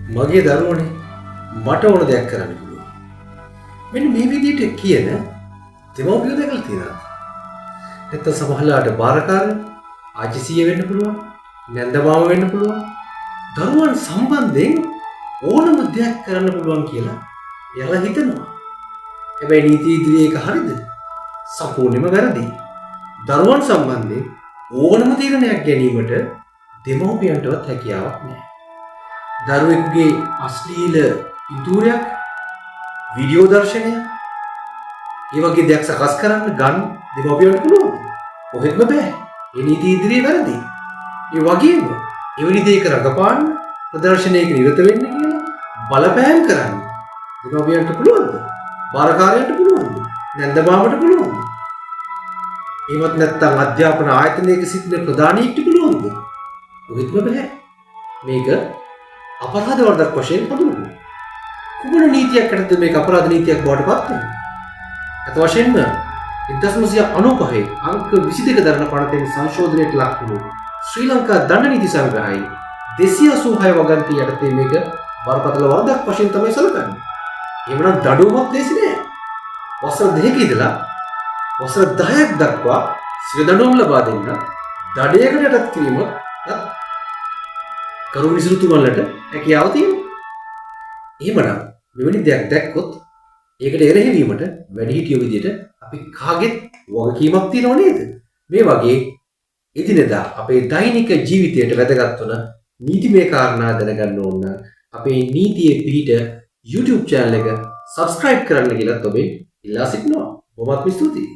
මගේ දරුවනේ මට ඕන දෙයක් කරන්න පුළුවන්. මෙන්න මේ විදිහට කියන දෙමව්පියෝ දැකලා තියෙනවා. නැත්නම් සමහරලාට බාරකාරයෝ ආජීසිය වෙන්න පුළුවන්. නැන්දමාම වෙන්න පුළුවන්. දරුවන් සම්බන්ධයෙන් ඕනම දෙයක් කරන්න පුළුවන් කියලා එයාලා හිතනවා. හැබැයි නීති ඉදිරියේ ඒක හරිද? සම්පූර්ණයෙන්ම වැරදි. දරුවන් සම්බන්ධයෙන් ඕනම තීරණයක් ගැනීමට දෙමව්පියන්ටවත් හැකියාවක් නැහැ. දරුවෙකුගේ අශ්ලීල පිටුරයක් වීඩියෝ දර්ශනය ඒ වගේ දෙයක් සකස් කරන්න ගන්න දෙමව්පියන්ට පුළුවන්. කොහෙත්ම බෑ. ඒ නීති ඉදිරියේ වැරදි. ඒ වගේම එවැනි දෙයක රඟපාන්න ප්‍රදර්ශනයක නිරත වෙන්න කියලා බලපෑම් කරන්න දෙමව්පියන්ට පුළුවන්ද? බාරකාරයන්ට පුළුවන්ද? නැන්දමාමට පුළුවන්ද? එහෙමත් නැත්නම් අධ්‍යාපන ආයතනයක සිටින ප්‍රධානීන්ට පුළුවන්ද? කොහෙත්ම බෑ. මේක අපරාධ වර්ධක වශයෙන් හඳුන්වනවා. කුමන නීතියක් යටතේද මේක අපරාධ නීතියක් බවට පත් වෙන්නේ? අත වශයෙන්ම 1995 අංක 22 දරන පනතෙන් සංශෝධනයට ලක් වූ ශ්‍රී ලංකා දඬ නීති සංග්‍රහයේ 286 වගන්ති යටතේ මේක බරපතල වරදක් වශයෙන් තමයි සැලකන්නේ. එහෙමනම් දඩුවමක් දෙසි නෑ. වසර 2ක ඉඳලා වසර 10ක් දක්වා සිර දඬුවම් ලබා දෙන්න දඩයකට යටත් කිරීම කරු විසිරුතුමන්ලට හැකියාව තියෙනවා. එහෙමනම් මෙවැනි දෙයක් දැක්කොත් ඒකට එරෙහි වීමට වැඩිහිටියෝ විදියට අපි කාගෙත් වගකීමක් තියෙනව නේද? මේ වගේ එදිනෙදා අපේ දෛනික ජීවිතයට වැදගත් වන නීතිමය කාරණා දැනගන්න ඕන නම් අපේ නීතියේ පිහිට YouTube channel එක subscribe කරන්න කියලා ඔබෙන් ඉල්ලා සිටිනවා. බොහොමත්ම ස්තුතියි.